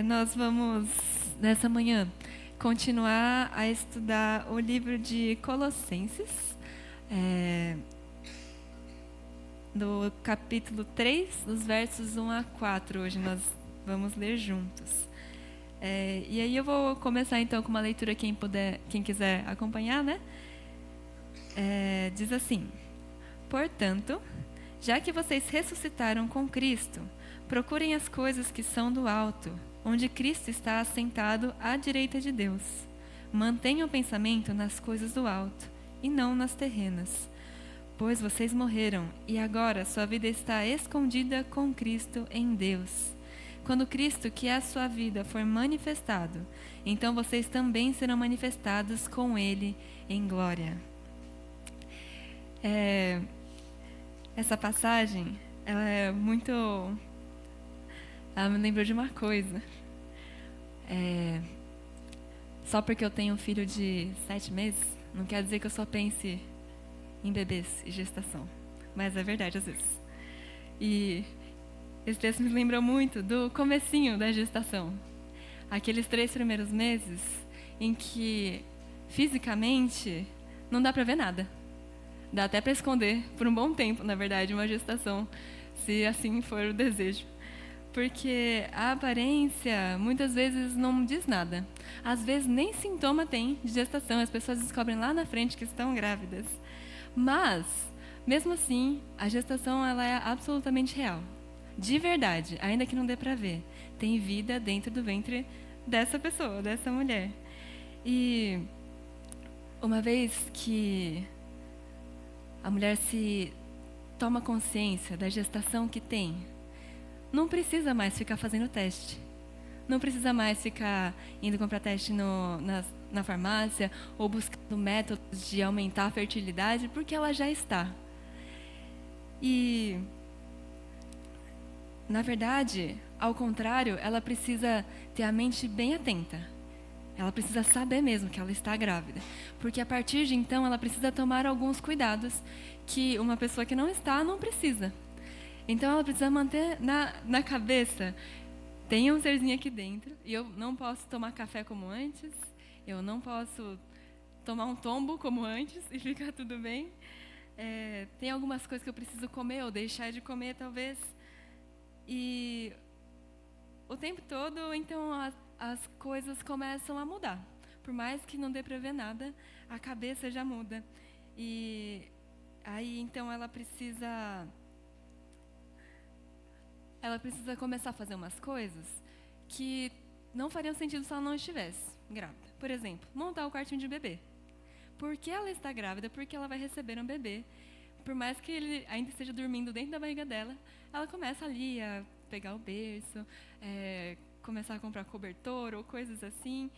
Nós vamos, nessa manhã, continuar a estudar o livro de Colossenses, do capítulo 3, dos versos 1 a 4. Hoje nós vamos ler juntos. E aí eu vou começar então com uma leitura, quem quiser acompanhar, né? Diz assim: Portanto, já que vocês ressuscitaram com Cristo, procurem as coisas que são do alto, onde Cristo está assentado à direita de Deus. Mantenham o pensamento nas coisas do alto, e não nas terrenas. Pois vocês morreram, e agora sua vida está escondida com Cristo em Deus. Quando Cristo, que é a sua vida, for manifestado, então vocês também serão manifestados com Ele em glória. Essa passagem, ela me lembrou de uma coisa. Só porque eu tenho um filho de 7 meses, não quer dizer que eu só pense em bebês e gestação. Mas é verdade, às vezes. E esse texto me lembrou muito do comecinho da gestação. Aqueles 3 primeiros meses em que, fisicamente, não dá pra ver nada. Dá até para esconder por um bom tempo, na verdade, uma gestação, se assim for o desejo. Porque a aparência muitas vezes não diz nada. Às vezes nem sintoma tem de gestação, as pessoas descobrem lá na frente que estão grávidas. Mas, mesmo assim, a gestação ela é absolutamente real. De verdade, ainda que não dê para ver. Tem vida dentro do ventre dessa pessoa, dessa mulher. E uma vez que a mulher se toma consciência da gestação que tem, não precisa mais ficar fazendo teste. Não precisa mais ficar indo comprar teste na farmácia ou buscando métodos de aumentar a fertilidade, porque ela já está. E, na verdade, ao contrário, ela precisa ter a mente bem atenta. Ela precisa saber mesmo que ela está grávida. Porque a partir de então ela precisa tomar alguns cuidados que uma pessoa que não está não precisa. Então ela precisa manter na cabeça: tem um serzinho aqui dentro e eu não posso tomar café como antes, eu não posso tomar um tombo como antes e ficar tudo bem. Tem algumas coisas que eu preciso comer ou deixar de comer talvez. E o tempo todo, então, as coisas começam a mudar. Por mais que não dê para ver nada, a cabeça já muda. E aí, então, ela precisa começar a fazer umas coisas que não fariam sentido se ela não estivesse grávida. Por exemplo, montar o quartinho de bebê. Porque ela está grávida, porque ela vai receber um bebê. Por mais que ele ainda esteja dormindo dentro da barriga dela, ela começa ali a pegar o berço, começar a comprar cobertor ou coisas assim.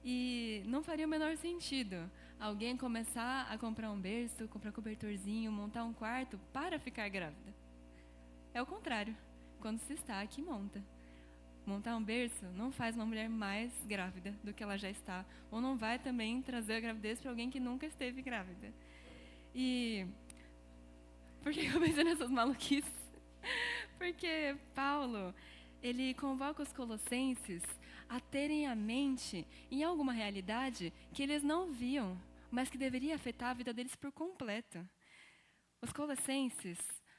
E não faria o menor sentido alguém começar a comprar um berço, comprar cobertorzinho, montar um quarto para ficar grávida. É o contrário. Quando se está aqui, montar um berço não faz uma mulher mais grávida do que ela já está, ou não vai também trazer a gravidez para alguém que nunca esteve grávida. E por que eu pensei nessas maluquices? Porque Paulo, ele convoca os colossenses a terem a mente em alguma realidade que eles não viam, mas que deveria afetar a vida deles por completo. Os colossenses,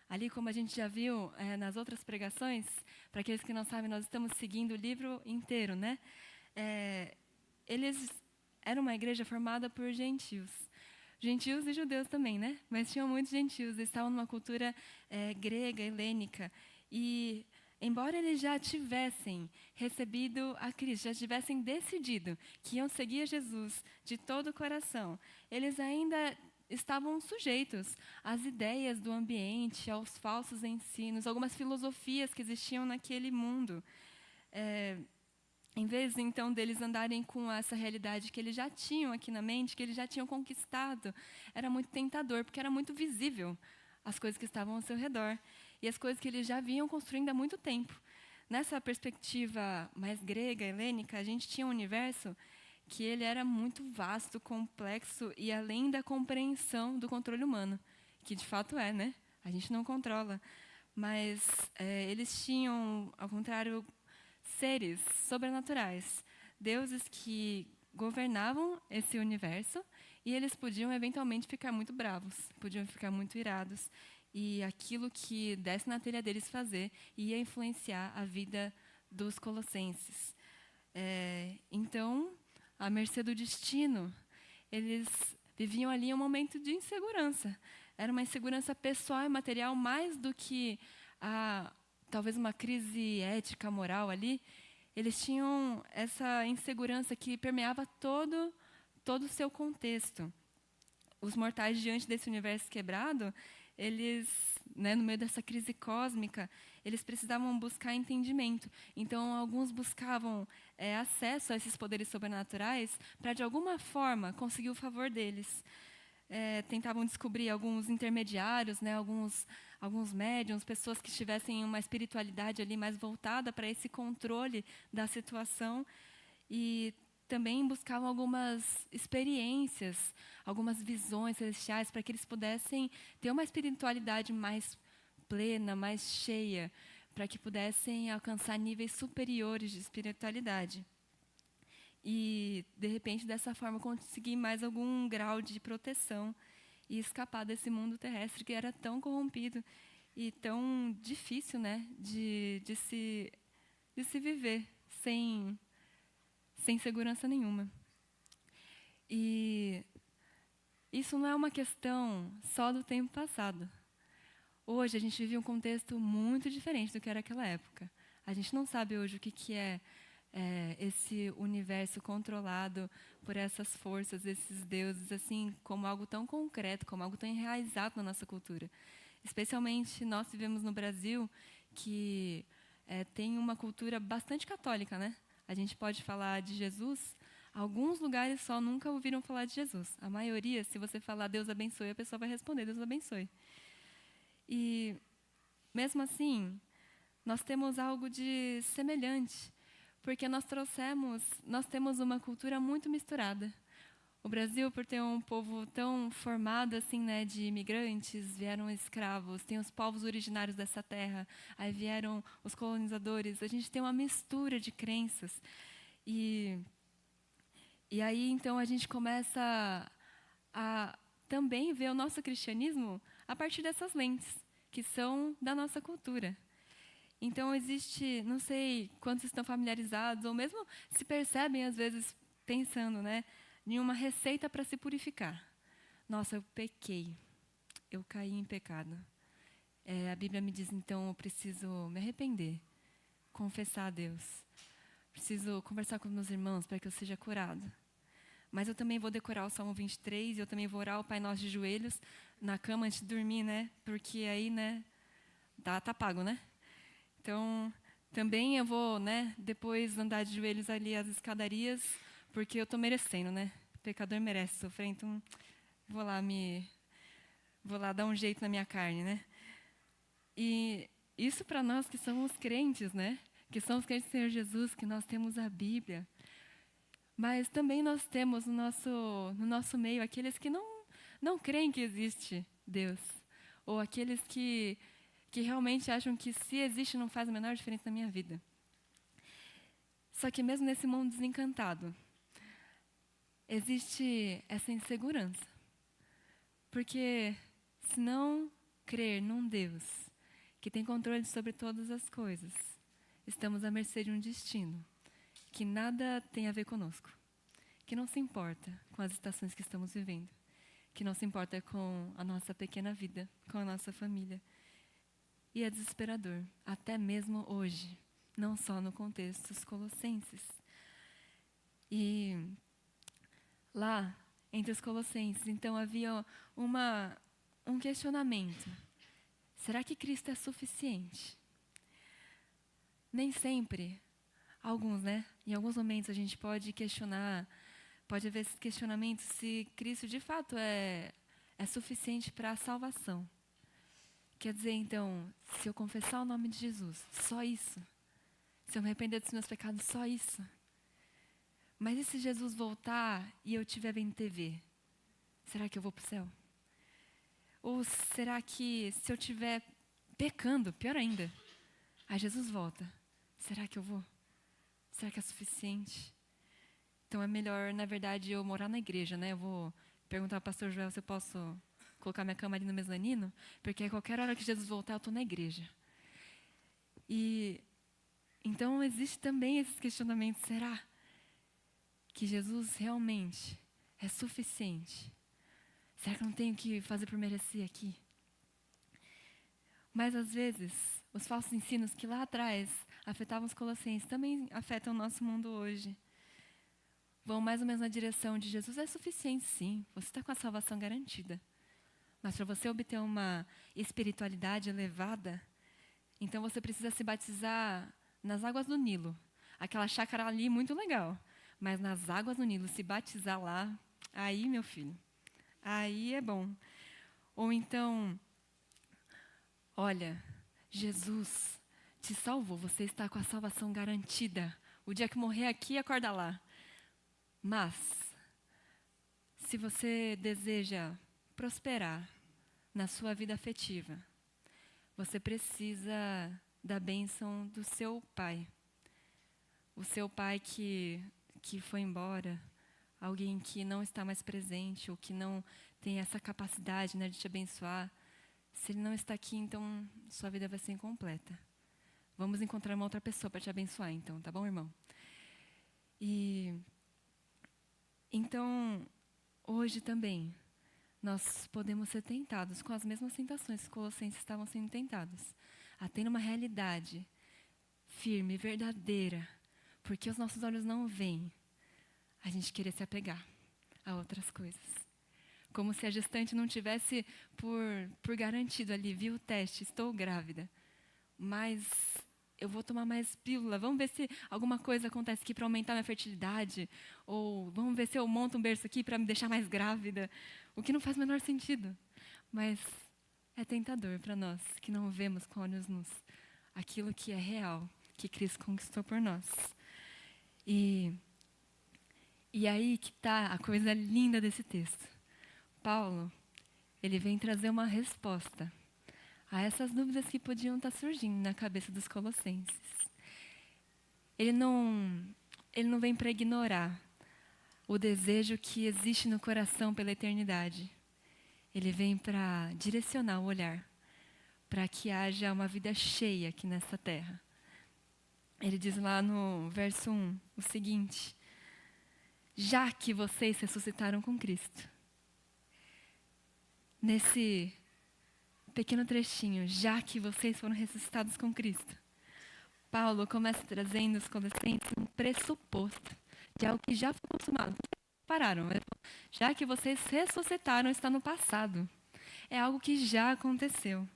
ali como a gente já viu nas outras pregações, para aqueles que não sabem, nós estamos seguindo o livro inteiro, né? Eles eram uma igreja formada por gentios. Gentios e judeus também, né? Mas tinham muitos gentios, eles estavam numa cultura grega, helênica. E, embora eles já tivessem recebido a Cristo, já tivessem decidido que iam seguir a Jesus de todo o coração, eles ainda estavam sujeitos às ideias do ambiente, aos falsos ensinos, algumas filosofias que existiam naquele mundo. Em vez, então, deles andarem com essa realidade que eles já tinham aqui na mente, que eles já tinham conquistado, era muito tentador, porque era muito visível as coisas que estavam ao seu redor e as coisas que eles já vinham construindo há muito tempo. Nessa perspectiva mais grega, helênica, a gente tinha um universo que ele era muito vasto, complexo e além da compreensão do controle humano, que de fato é, né? A gente não controla. Mas eles tinham, ao contrário, seres sobrenaturais, deuses que governavam esse universo e eles podiam eventualmente ficar muito bravos, podiam ficar muito irados e aquilo que desse na telha deles fazer ia influenciar a vida dos colossenses. Então, à mercê do destino, eles viviam ali um momento de insegurança. Era uma insegurança pessoal e material mais do que talvez uma crise ética, moral ali. Eles tinham essa insegurança que permeava todo o seu contexto. Os mortais, diante desse universo quebrado, eles, no meio dessa crise cósmica, eles precisavam buscar entendimento. Então, alguns buscavam acesso a esses poderes sobrenaturais para, de alguma forma, conseguir o favor deles. Tentavam descobrir alguns intermediários, alguns médiuns, pessoas que tivessem uma espiritualidade ali mais voltada para esse controle da situação e também buscavam algumas experiências, algumas visões celestiais para que eles pudessem ter uma espiritualidade mais plena, mais cheia, para que pudessem alcançar níveis superiores de espiritualidade. E, de repente, dessa forma, conseguir mais algum grau de proteção e escapar desse mundo terrestre que era tão corrompido e tão difícil, de se viver sem segurança nenhuma. E isso não é uma questão só do tempo passado. Hoje, a gente vive um contexto muito diferente do que era aquela época. A gente não sabe hoje o que é esse universo controlado por essas forças, esses deuses, assim, como algo tão concreto, como algo tão enraizado na nossa cultura. Especialmente nós vivemos no Brasil, que tem uma cultura bastante católica, né? A gente pode falar de Jesus, alguns lugares só nunca ouviram falar de Jesus. A maioria, se você falar Deus abençoe, a pessoa vai responder Deus abençoe. E, mesmo assim, nós temos algo de semelhante, porque nós temos uma cultura muito misturada. O Brasil, por ter um povo tão formado assim, de imigrantes, vieram escravos, tem os povos originários dessa terra, aí vieram os colonizadores. A gente tem uma mistura de crenças. E aí, então, a gente começa a também ver o nosso cristianismo a partir dessas lentes, que são da nossa cultura. Então, existe, não sei quantos estão familiarizados, ou mesmo se percebem, às vezes, pensando, em uma receita para se purificar. Nossa, eu pequei, eu caí em pecado. A Bíblia me diz, então, eu preciso me arrepender, confessar a Deus. Preciso conversar com meus irmãos para que eu seja curado. Mas eu também vou decorar o Salmo 23, eu também vou orar o Pai Nosso de joelhos, na cama antes de dormir, porque aí, tá pago, Então, também eu vou, depois andar de joelhos ali as escadarias, porque eu estou merecendo, O pecador merece sofrer, então vou lá dar um jeito na minha carne, E isso para nós que somos crentes, Que somos crentes do Senhor Jesus, que nós temos a Bíblia. Mas também nós temos no nosso meio aqueles que não creem que existe Deus, ou aqueles que realmente acham que se existe não faz a menor diferença na minha vida. Só que mesmo nesse mundo desencantado, existe essa insegurança. Porque se não crer num Deus que tem controle sobre todas as coisas, estamos à mercê de um destino que nada tem a ver conosco, que não se importa com as estações que estamos vivendo, que não se importa com a nossa pequena vida, com a nossa família. E é desesperador, até mesmo hoje, não só no contexto dos colossenses. E lá, entre os colossenses, então havia um questionamento. Será que Cristo é suficiente? Nem sempre. Alguns, Em alguns momentos a gente pode questionar, pode haver esse questionamento se Cristo de fato é suficiente para a salvação. Quer dizer, então, se eu confessar o nome de Jesus, só isso? Se eu me arrepender dos meus pecados, só isso? Mas e se Jesus voltar e eu estiver vendo TV? Será que eu vou para o céu? Ou será que se eu estiver pecando, pior ainda, aí Jesus volta, será que eu vou? Será que é suficiente? Então é melhor, na verdade, eu morar na igreja, né? Eu vou perguntar ao pastor Joel se eu posso colocar minha cama ali no mezanino, porque a qualquer hora que Jesus voltar, eu estou na igreja. E então existe também esses questionamentos. Será que Jesus realmente é suficiente? Será que eu não tenho que fazer por merecer aqui? Mas às vezes, os falsos ensinos que lá atrás afetavam os colossenses também afetam o nosso mundo hoje. Vão mais ou menos na direção de Jesus é suficiente, sim. Você está com a salvação garantida. Mas para você obter uma espiritualidade elevada, então você precisa se batizar nas águas do Nilo. Aquela chácara ali, muito legal. Mas nas águas do Nilo, se batizar lá, aí, meu filho, aí é bom. Ou então, olha, Jesus te salvou, você está com a salvação garantida. O dia que morrer aqui, acorda lá. Mas, se você deseja prosperar na sua vida afetiva, você precisa da bênção do seu pai. O seu pai que foi embora, alguém que não está mais presente, ou que não tem essa capacidade, né, de te abençoar. Se ele não está aqui, então sua vida vai ser incompleta. Vamos encontrar uma outra pessoa para te abençoar, então, tá bom, irmão? Então, hoje também, nós podemos ser tentados com as mesmas tentações que os colossenses estavam sendo tentados, a ter uma realidade firme, verdadeira, porque os nossos olhos não veem, a gente querer se apegar a outras coisas. Como se a gestante não tivesse por garantido ali, viu o teste, estou grávida, mas eu vou tomar mais pílula, vamos ver se alguma coisa acontece aqui para aumentar minha fertilidade, ou vamos ver se eu monto um berço aqui para me deixar mais grávida, o que não faz o menor sentido. Mas é tentador para nós, que não vemos com olhos nus aquilo que é real, que Cristo conquistou por nós. E aí que está a coisa linda desse texto. Paulo, ele vem trazer uma resposta a essas dúvidas que podiam estar surgindo na cabeça dos colossenses. Ele não vem para ignorar o desejo que existe no coração pela eternidade. Ele vem para direcionar o olhar, para que haja uma vida cheia aqui nessa terra. Ele diz lá no verso 1 o seguinte: já que vocês ressuscitaram com Cristo. Nesse pequeno trechinho, já que vocês foram ressuscitados com Cristo, Paulo começa trazendo os colossenses um pressuposto de algo que já foi consumado. Pararam. Já que vocês ressuscitaram, está no passado. É algo que já aconteceu.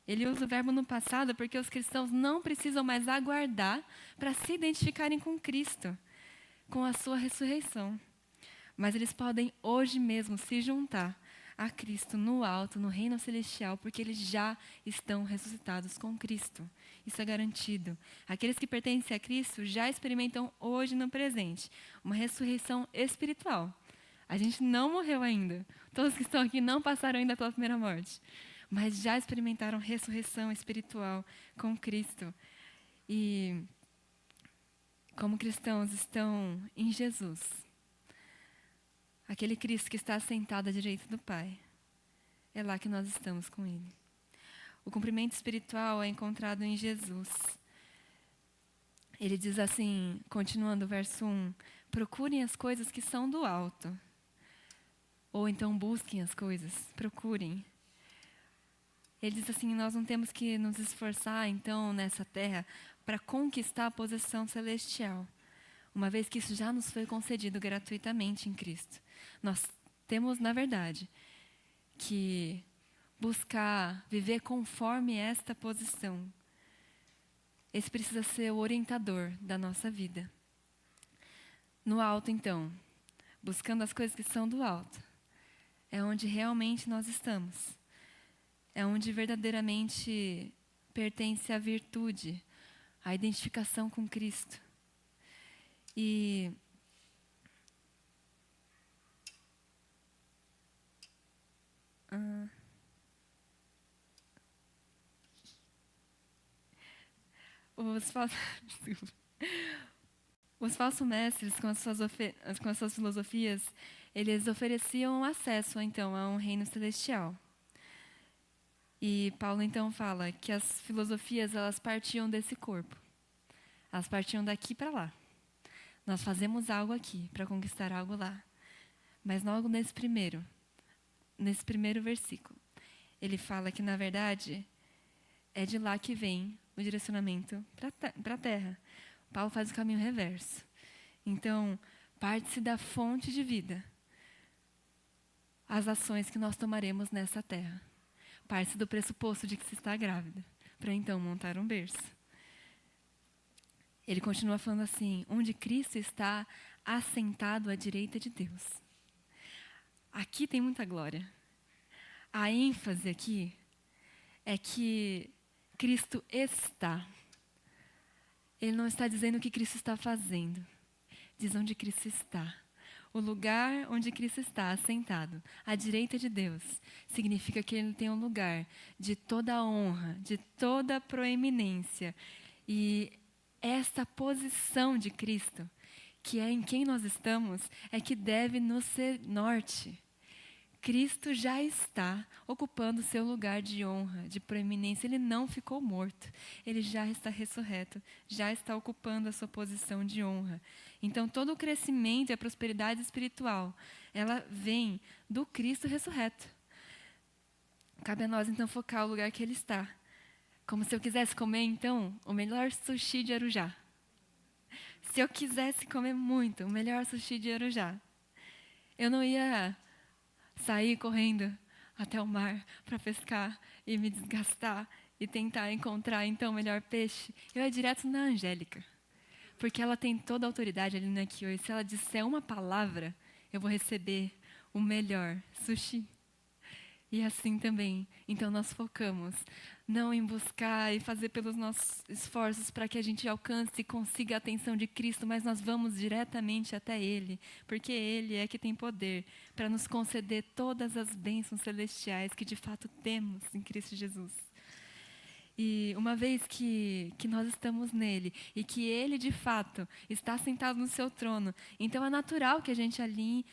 Ele usa o verbo no passado porque os cristãos não precisam mais aguardar para se identificarem com Cristo, com a sua ressurreição. Mas eles podem hoje mesmo se juntar a Cristo no alto, no reino celestial, porque eles já estão ressuscitados com Cristo. Isso é garantido. Aqueles que pertencem a Cristo já experimentam hoje no presente uma ressurreição espiritual. A gente não morreu ainda. Todos que estão aqui não passaram ainda pela primeira morte, mas já experimentaram ressurreição espiritual com Cristo. E como cristãos estão em Jesus, aquele Cristo que está sentado à direita do Pai, é lá que nós estamos com Ele. O cumprimento espiritual é encontrado em Jesus. Ele diz assim, continuando o verso 1, procurem as coisas que são do alto. Ou então busquem as coisas, procurem. Ele diz assim, nós não temos que nos esforçar, então, nessa terra, para conquistar a posição celestial, uma vez que isso já nos foi concedido gratuitamente em Cristo. Nós temos, na verdade, que buscar viver conforme esta posição. Esse precisa ser o orientador da nossa vida. No alto, então, buscando as coisas que são do alto, é onde realmente nós estamos. É onde verdadeiramente pertence a virtude, a identificação com Cristo. E Os falsos mestres, com as suas filosofias, eles ofereciam acesso, então, a um reino celestial. E Paulo, então, fala que as filosofias, elas partiam desse corpo. Elas partiam daqui para lá. Nós fazemos algo aqui para conquistar algo lá. Mas logo nesse primeiro versículo, ele fala que, na verdade, é de lá que vem o direcionamento para a terra. Paulo faz o caminho reverso. Então, parte-se da fonte de vida as ações que nós tomaremos nessa terra. Parte-se do pressuposto de que se está grávida, para então montar um berço. Ele continua falando assim: onde Cristo está assentado à direita de Deus. Aqui tem muita glória. A ênfase aqui é que Cristo está. Ele não está dizendo o que Cristo está fazendo. Diz onde Cristo está. O lugar onde Cristo está assentado, à direita de Deus, significa que Ele tem um lugar de toda honra, de toda proeminência. E esta posição de Cristo, que é em quem nós estamos, é que deve nos ser norte. Cristo já está ocupando seu lugar de honra, de proeminência. Ele não ficou morto. Ele já está ressurreto, já está ocupando a sua posição de honra. Então, todo o crescimento e a prosperidade espiritual, ela vem do Cristo ressurreto. Cabe a nós, então, focar o lugar que Ele está. Como se eu quisesse comer, então, o melhor sushi de Arujá. Se eu quisesse comer muito, o melhor sushi de Arujá, eu não ia sair correndo até o mar para pescar e me desgastar e tentar encontrar, então, o melhor peixe. Eu ia direto na Angélica, porque ela tem toda a autoridade ali no Aqui Hoje. Se ela disser uma palavra, eu vou receber o melhor sushi. E assim também, então nós focamos não em buscar e fazer pelos nossos esforços para que a gente alcance e consiga a atenção de Cristo, mas nós vamos diretamente até Ele, porque Ele é que tem poder para nos conceder todas as bênçãos celestiais que de fato temos em Cristo Jesus. E uma vez que nós estamos nele e que ele, de fato, está sentado no seu trono, então é natural que a gente alinhe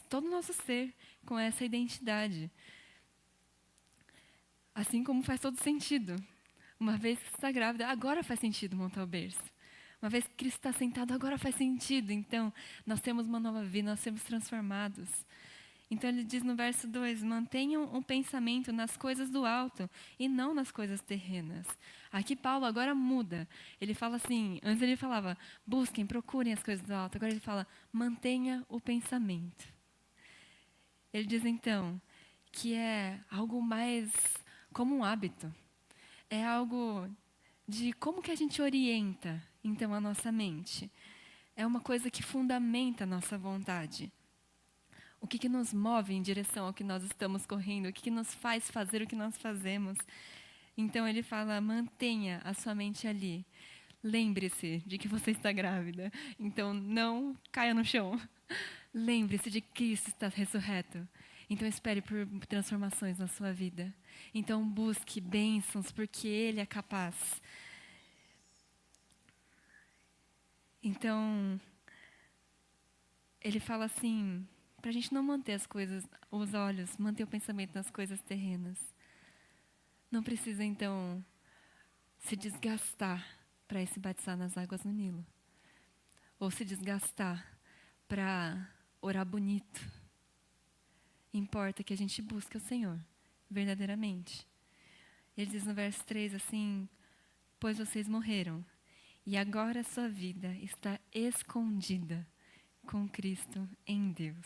todo o nosso ser com essa identidade. Assim como faz todo sentido. Uma vez que você está grávida, agora faz sentido montar o berço. Uma vez que Cristo está sentado, agora faz sentido. Então, nós temos uma nova vida, nós somos transformados. Então ele diz no verso 2, mantenham um pensamento nas coisas do alto e não nas coisas terrenas. Aqui Paulo agora muda. Ele fala assim, antes ele falava, busquem, procurem as coisas do alto. Agora ele fala, mantenha o pensamento. Ele diz então que é algo mais como um hábito. É algo de como que a gente orienta então a nossa mente. É uma coisa que fundamenta a nossa vontade. O que nos move em direção ao que nós estamos correndo? O que nos faz fazer o que nós fazemos? Então ele fala, mantenha a sua mente ali. Lembre-se de que você está grávida. Então não caia no chão. Lembre-se de que Cristo está ressurreto. Então espere por transformações na sua vida. Então busque bênçãos, porque Ele é capaz. Então, ele fala assim, para a gente não manter os olhos, manter o pensamento nas coisas terrenas. Não precisa, então, se desgastar para ir se batizar nas águas no Nilo. Ou se desgastar para orar bonito. Importa que a gente busque o Senhor, verdadeiramente. Ele diz no verso 3 assim, pois vocês morreram, e agora a sua vida está escondida com Cristo em Deus.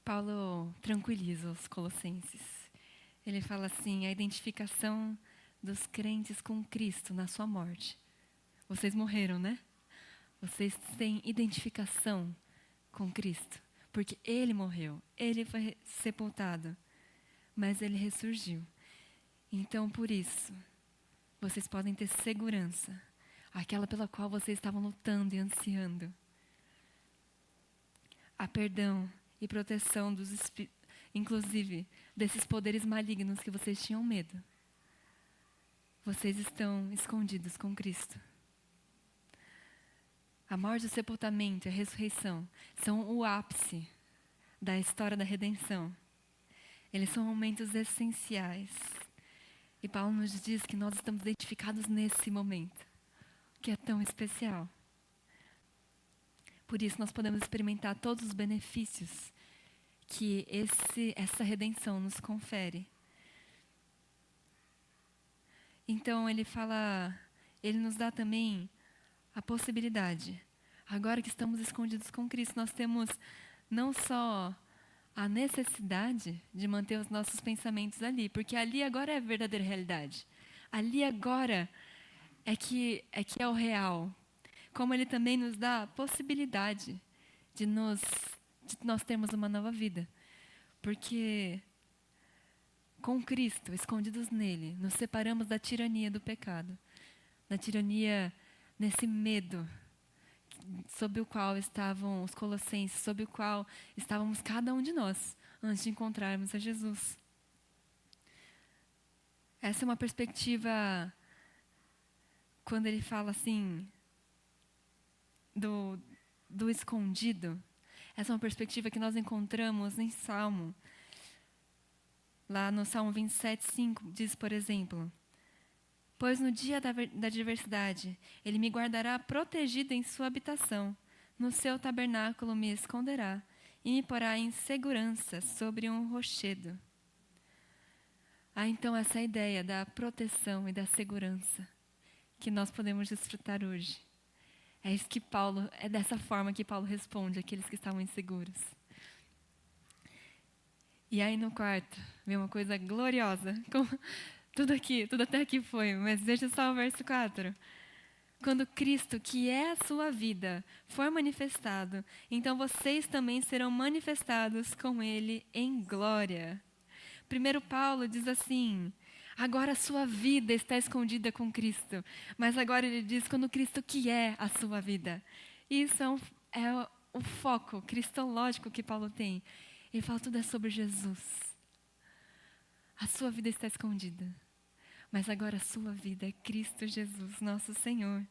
Paulo tranquiliza os colossenses. Ele fala assim, a identificação dos crentes com Cristo na sua morte. Vocês morreram, né? Vocês têm identificação com Cristo, porque Ele morreu, Ele foi sepultado, mas Ele ressurgiu. Então, por isso, vocês podem ter segurança, aquela pela qual vocês estavam lutando e ansiando. Há perdão e proteção inclusive desses poderes malignos que vocês tinham medo. Vocês estão escondidos com Cristo. A morte, o sepultamento e a ressurreição são o ápice da história da redenção. Eles são momentos essenciais. E Paulo nos diz que nós estamos identificados nesse momento, que é tão especial. Por isso nós podemos experimentar todos os benefícios que essa redenção nos confere. Então ele nos dá também a possibilidade. Agora que estamos escondidos com Cristo, nós temos não só a necessidade de manter os nossos pensamentos ali, porque ali agora é a verdadeira realidade. Ali agora é que é o real. Como ele também nos dá a possibilidade de nós termos uma nova vida. Porque com Cristo, escondidos nele, nos separamos da tirania do pecado. Da tirania, nesse medo sob o qual estavam os colossenses, sob o qual estávamos cada um de nós, antes de encontrarmos a Jesus. Essa é uma perspectiva, quando ele fala assim, do escondido, essa é uma perspectiva que nós encontramos em Salmo. Lá no Salmo 27:5, diz, por exemplo: pois no dia da adversidade, ele me guardará protegido em sua habitação. No seu tabernáculo me esconderá e me porá em segurança sobre um rochedo. Então essa ideia da proteção e da segurança que nós podemos desfrutar hoje. É dessa forma que Paulo responde àqueles que estavam inseguros. E aí no quarto, vem uma coisa gloriosa. Tudo até aqui foi, mas deixa só o verso 4. Quando Cristo, que é a sua vida, for manifestado, então vocês também serão manifestados com Ele em glória. Primeiro Paulo diz assim: agora a sua vida está escondida com Cristo. Mas agora ele diz, quando Cristo que é a sua vida. Isso é o foco cristológico que Paulo tem. Ele fala, tudo é sobre Jesus. A sua vida está escondida. Mas agora a sua vida é Cristo Jesus, nosso Senhor.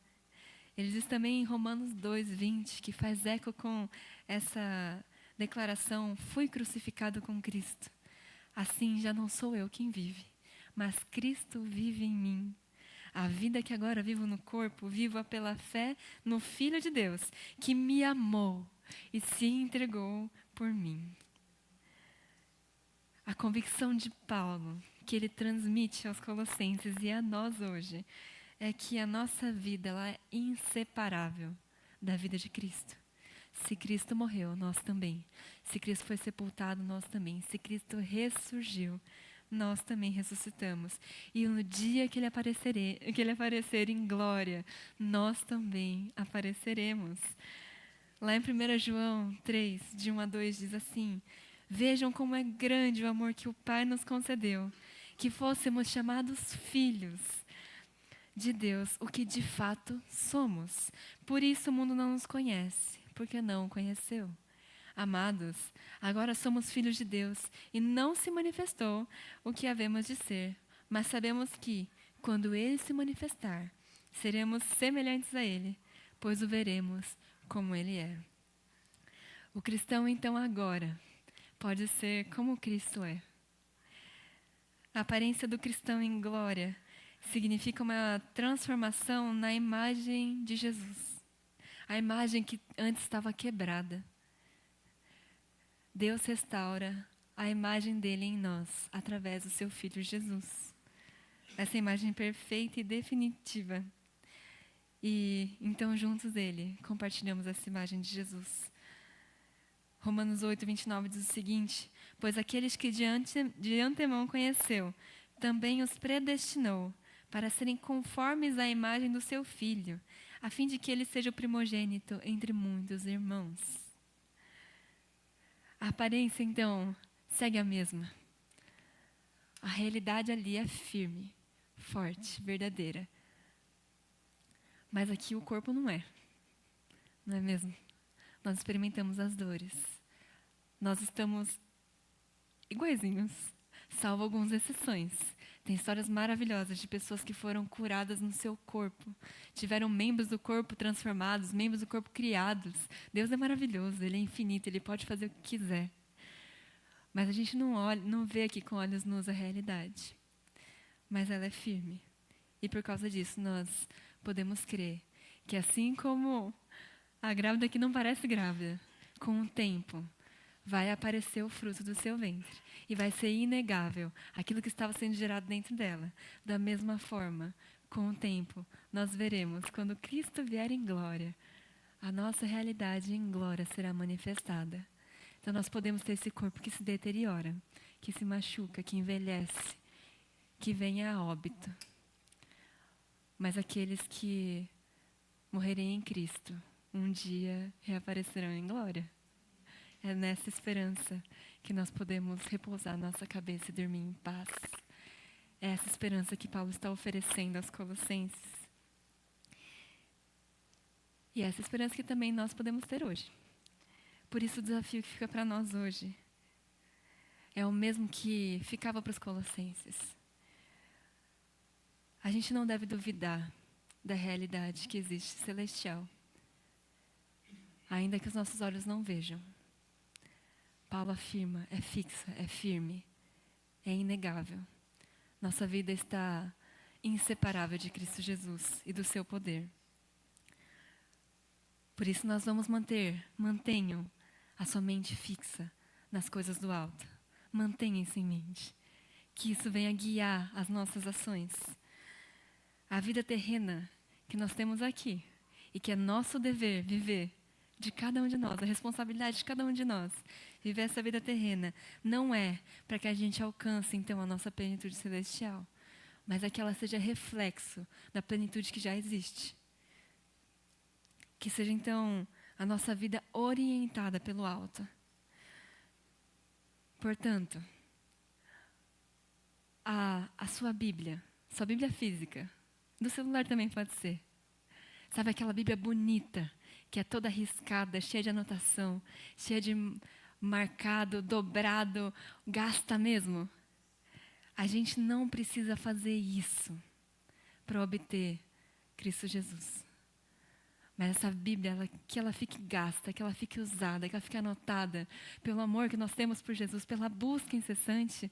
Ele diz também em Romanos 2:20, que faz eco com essa declaração, fui crucificado com Cristo. Assim já não sou eu quem vive, mas Cristo vive em mim. A vida que agora vivo no corpo, vivo-a pela fé no Filho de Deus, que me amou e se entregou por mim. A convicção de Paulo, que ele transmite aos Colossenses e a nós hoje, é que a nossa vida ela é inseparável da vida de Cristo. Se Cristo morreu, nós também. Se Cristo foi sepultado, nós também. Se Cristo ressurgiu, nós também ressuscitamos. E no dia que Ele aparecer em glória, nós também apareceremos. Lá em 1 João 3, de 1-2, diz assim: vejam como é grande o amor que o Pai nos concedeu, que fôssemos chamados filhos de Deus, o que de fato somos. Por isso o mundo não nos conhece, porque não o conheceu. Amados, agora somos filhos de Deus e não se manifestou o que havemos de ser, mas sabemos que, quando Ele se manifestar, seremos semelhantes a Ele, pois o veremos como Ele é. O cristão, então, agora, pode ser como Cristo é. A aparência do cristão em glória significa uma transformação na imagem de Jesus. A imagem que antes estava quebrada. Deus restaura a imagem dele em nós, através do seu Filho Jesus. Essa imagem perfeita e definitiva. E então, juntos dele, compartilhamos essa imagem de Jesus. Romanos 8:29 diz o seguinte: pois aqueles que de antemão conheceu, também os predestinou para serem conformes à imagem do seu Filho, a fim de que ele seja o primogênito entre muitos irmãos. A aparência, então, segue a mesma. A realidade ali é firme, forte, verdadeira. Mas aqui o corpo não é mesmo? Nós experimentamos as dores. Nós estamos iguaizinhos, salvo algumas exceções. Tem histórias maravilhosas de pessoas que foram curadas no seu corpo. Tiveram membros do corpo transformados, membros do corpo criados. Deus é maravilhoso, Ele é infinito, Ele pode fazer o que quiser. Mas a gente não vê aqui com olhos nus a realidade. Mas ela é firme. E por causa disso nós podemos crer que assim como a grávida que não parece grávida, com o tempo vai aparecer o fruto do seu ventre. E vai ser inegável aquilo que estava sendo gerado dentro dela. Da mesma forma, com o tempo, nós veremos, quando Cristo vier em glória, a nossa realidade em glória será manifestada. Então nós podemos ter esse corpo que se deteriora, que se machuca, que envelhece, que vem a óbito. Mas aqueles que morrerem em Cristo, um dia reaparecerão em glória. É nessa esperança que nós podemos repousar nossa cabeça e dormir em paz. É essa esperança que Paulo está oferecendo aos Colossenses. E é essa esperança que também nós podemos ter hoje. Por isso o desafio que fica para nós hoje é o mesmo que ficava para os Colossenses. A gente não deve duvidar da realidade que existe celestial, ainda que os nossos olhos não vejam. Paulo afirma, é fixa, é firme, é inegável. Nossa vida está inseparável de Cristo Jesus e do seu poder. Por isso nós vamos mantenham a sua mente fixa nas coisas do alto. Mantenha isso em mente. Que isso venha guiar as nossas ações. A vida terrena que nós temos aqui e que é nosso dever viver de cada um de nós, a responsabilidade de cada um de nós, viver essa vida terrena, não é para que a gente alcance, então, a nossa plenitude celestial, mas é que ela seja reflexo da plenitude que já existe. Que seja, então, a nossa vida orientada pelo alto. Portanto, a sua Bíblia física, do celular também pode ser. Sabe aquela Bíblia bonita, que é toda riscada, cheia de anotação, cheia de marcado, dobrado, gasta mesmo? A gente não precisa fazer isso para obter Cristo Jesus. Mas essa Bíblia, que ela fique gasta, que ela fique usada, que ela fique anotada pelo amor que nós temos por Jesus, pela busca incessante.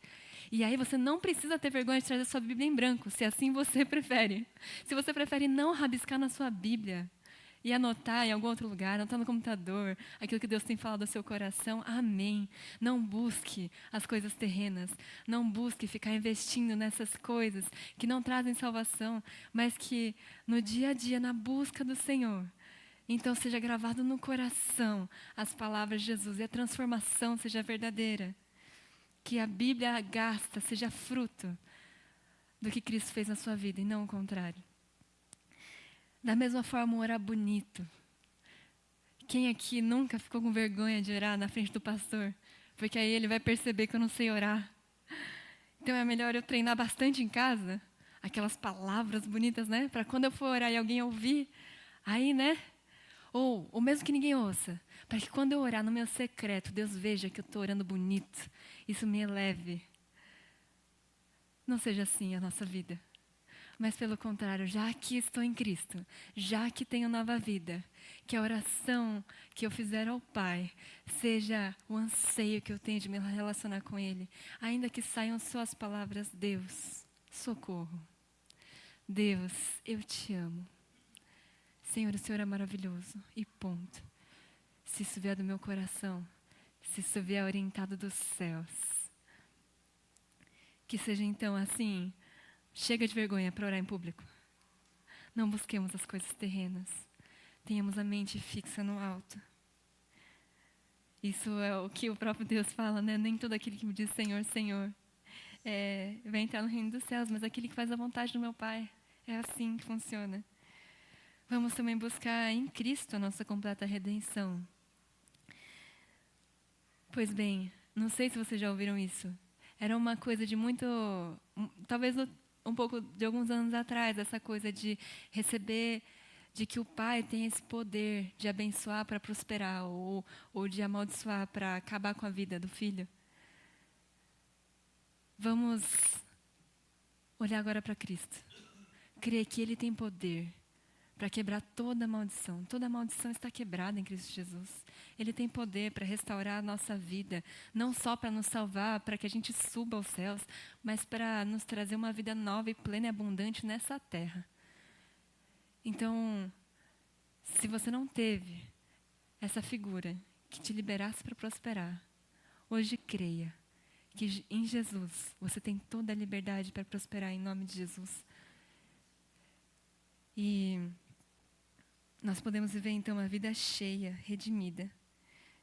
E aí você não precisa ter vergonha de trazer a sua Bíblia em branco, se assim você prefere. Se você prefere não rabiscar na sua Bíblia e anotar em algum outro lugar, anotar no computador, aquilo que Deus tem falado ao seu coração, amém. Não busque as coisas terrenas, não busque ficar investindo nessas coisas que não trazem salvação, mas que no dia a dia, na busca do Senhor, então seja gravado no coração as palavras de Jesus e a transformação seja verdadeira. Que a Bíblia gasta seja fruto do que Cristo fez na sua vida e não o contrário. Da mesma forma, orar bonito. Quem aqui nunca ficou com vergonha de orar na frente do pastor? Porque aí ele vai perceber que eu não sei orar. Então é melhor eu treinar bastante em casa, aquelas palavras bonitas, né? Para quando eu for orar e alguém ouvir, aí, né? Ou mesmo que ninguém ouça, para que quando eu orar no meu secreto, Deus veja que eu estou orando bonito. Isso me eleve. Não seja assim a nossa vida. Mas pelo contrário, já que estou em Cristo, já que tenho nova vida, que a oração que eu fizer ao Pai seja o anseio que eu tenho de me relacionar com Ele. Ainda que saiam só as palavras, Deus, socorro. Deus, eu te amo. Senhor, o Senhor é maravilhoso. E ponto. Se isso vier do meu coração, se isso vier orientado dos céus, que seja então assim. Chega de vergonha para orar em público. Não busquemos as coisas terrenas. Tenhamos a mente fixa no alto. Isso é o que o próprio Deus fala, né? Nem todo aquele que me diz Senhor, Senhor vai entrar no reino dos céus, mas aquele que faz a vontade do meu Pai. É assim que funciona. Vamos também buscar em Cristo a nossa completa redenção. Pois bem, não sei se vocês já ouviram isso. Era uma coisa de muito... Talvez um pouco de alguns anos atrás, essa coisa de receber, de que o pai tem esse poder de abençoar para prosperar ou de amaldiçoar para acabar com a vida do filho. Vamos olhar agora para Cristo. Crer que Ele tem poder para quebrar toda maldição. Toda maldição está quebrada em Cristo Jesus. Ele tem poder para restaurar a nossa vida, não só para nos salvar, para que a gente suba aos céus, mas para nos trazer uma vida nova e plena e abundante nessa terra. Então, se você não teve essa figura que te liberasse para prosperar, hoje creia que em Jesus você tem toda a liberdade para prosperar em nome de Jesus. E nós podemos viver então uma vida cheia, redimida.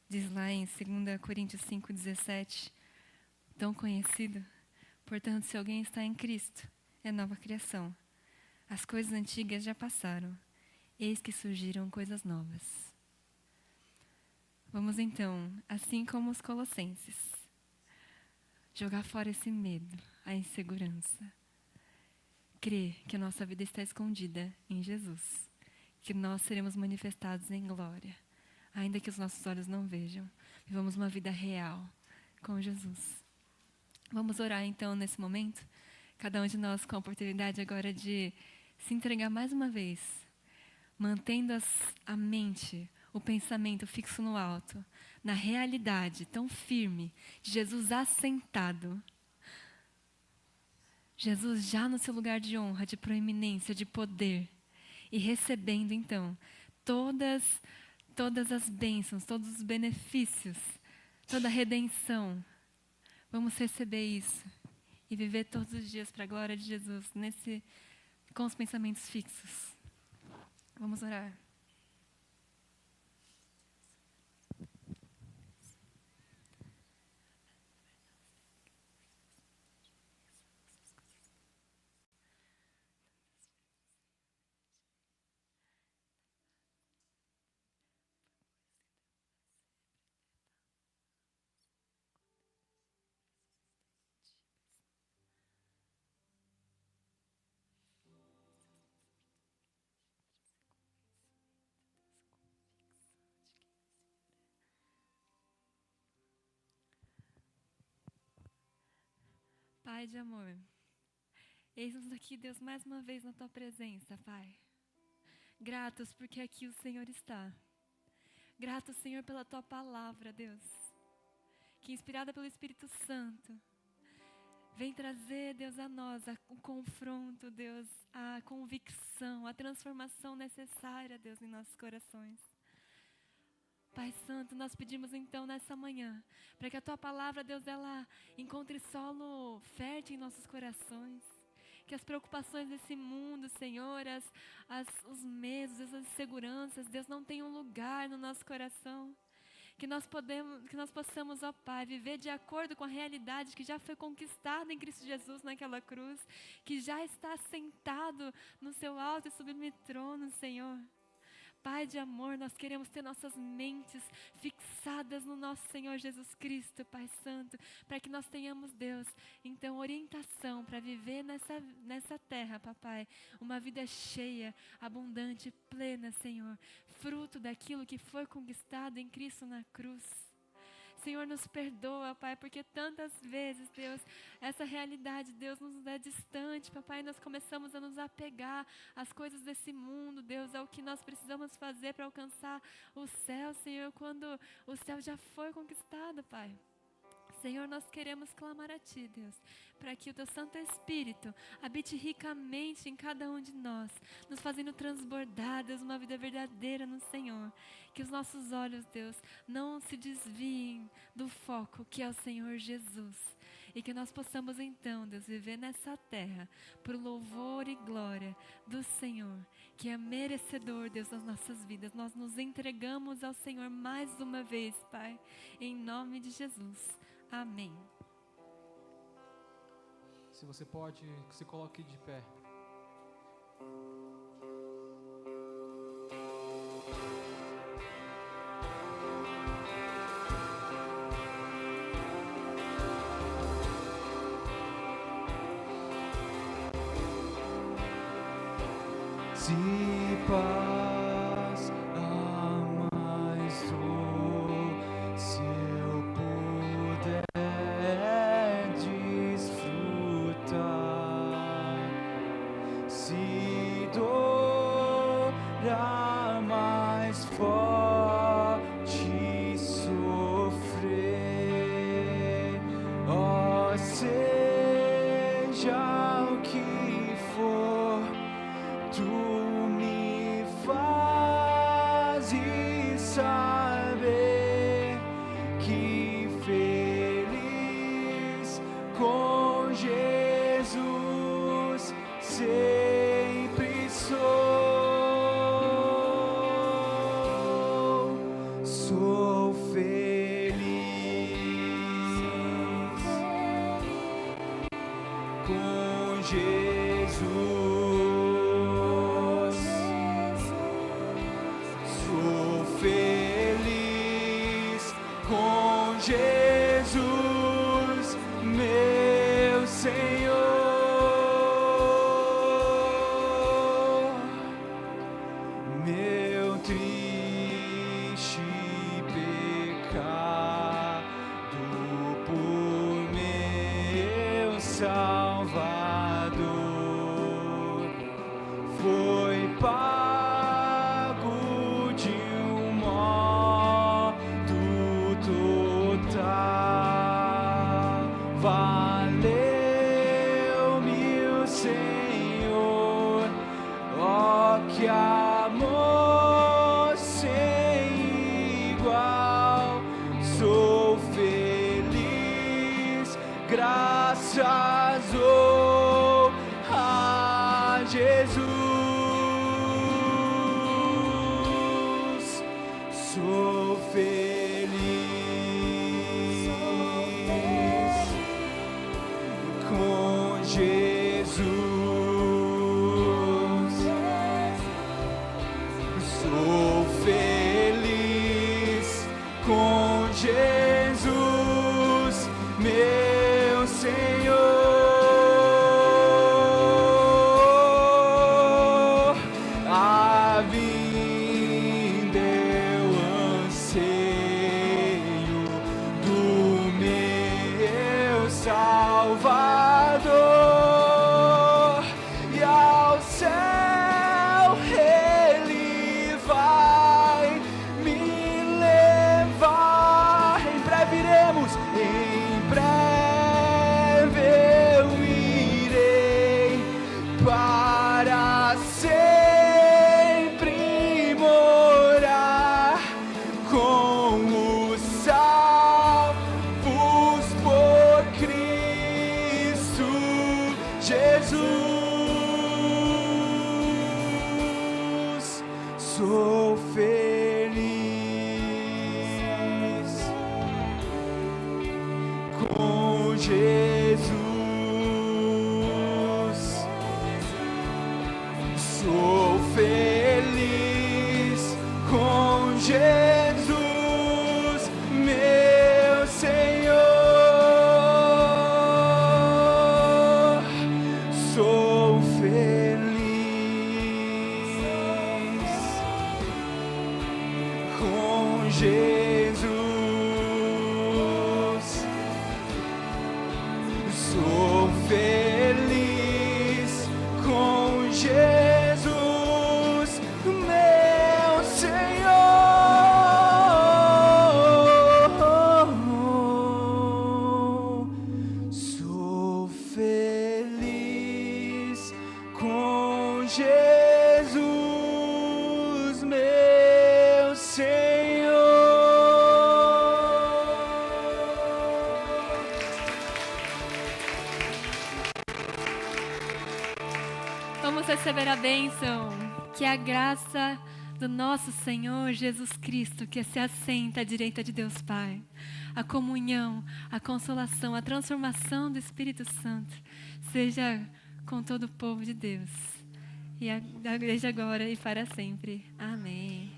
Diz lá em 2 Coríntios 5,17, tão conhecido: portanto, se alguém está em Cristo, é nova criação. As coisas antigas já passaram, eis que surgiram coisas novas. Vamos então, assim como os colossenses, jogar fora esse medo, a insegurança. Crer que a nossa vida está escondida em Jesus, que nós seremos manifestados em glória, ainda que os nossos olhos não vejam. Vivamos uma vida real com Jesus. Vamos orar então nesse momento, cada um de nós com a oportunidade agora de se entregar mais uma vez, mantendo a mente, o pensamento fixo no alto, na realidade tão firme de Jesus assentado. Jesus já no seu lugar de honra, de proeminência, de poder, e recebendo então todas as bênçãos, todos os benefícios, toda a redenção. Vamos receber isso e viver todos os dias para a glória de Jesus, com os pensamentos fixos. Vamos orar. Pai de amor, eis-nos aqui, Deus, mais uma vez na Tua presença, Pai. Gratos porque aqui o Senhor está. Gratos, Senhor, pela Tua palavra, Deus, que inspirada pelo Espírito Santo, vem trazer, Deus, a nós o confronto, Deus, a convicção, a transformação necessária, Deus, em nossos corações. Pai Santo, nós pedimos então nessa manhã, para que a Tua palavra, Deus, ela encontre solo fértil em nossos corações. Que as preocupações desse mundo, Senhor, os medos, as inseguranças, Deus, não tenham lugar no nosso coração. Que nós possamos, ó Pai, viver de acordo com a realidade que já foi conquistada em Cristo Jesus naquela cruz, que já está sentado no seu alto e sublime trono, Senhor. Pai de amor, nós queremos ter nossas mentes fixadas no nosso Senhor Jesus Cristo, Pai Santo, para que nós tenhamos, Deus, então, orientação para viver nessa terra, Papai, uma vida cheia, abundante, plena, Senhor, fruto daquilo que foi conquistado em Cristo na cruz. Senhor, nos perdoa, Pai, porque tantas vezes, Deus, essa realidade, Deus, nos é distante, Papai, nós começamos a nos apegar às coisas desse mundo, Deus, ao que nós precisamos fazer para alcançar o céu, Senhor, quando o céu já foi conquistado, Pai. Senhor, nós queremos clamar a Ti, Deus, para que o Teu Santo Espírito habite ricamente em cada um de nós, nos fazendo transbordar, Deus, uma vida verdadeira no Senhor. Que os nossos olhos, Deus, não se desviem do foco que é o Senhor Jesus. E que nós possamos então, Deus, viver nessa terra por louvor e glória do Senhor, que é merecedor, Deus, das nossas vidas. Nós nos entregamos ao Senhor mais uma vez, Pai, em nome de Jesus. Amém. Se você pode, se coloque de pé. Se paz há mais dor, se eu puder desfrutar mais forte sofrer. Oh, seja o que for, tu me fazes saber que feliz com Jesus sempre sou. Sou feliz com Jesus. Sou feliz com Jesus, meu Senhor. Meu triste pecado por meu Salvador foi pago de um modo total. Valeu-me o Senhor, ó que amor sem igual. Sou feliz, graças a Jesus. Sou feliz com Jesus. Sou feliz com Jesus, meu Senhor. A vinda eu anseio do meu Salvador, e ao céu Ele vai me levar. Em breve iremos, em breve eu irei para sempre morar com os salvos por Cristo Jesus. Sou feliz com Jesus. Sou feliz com Jesus, meu Senhor. Sou feliz com Jesus. Sou feliz com Jesus, meu Senhor. Sou feliz com Jesus, meu Senhor. Vamos receber a bênção, que a graça do nosso Senhor Jesus Cristo, que se assenta à direita de Deus Pai, a comunhão, a consolação, a transformação do Espírito Santo, seja com todo o povo de Deus, e a igreja agora e para sempre. Amém.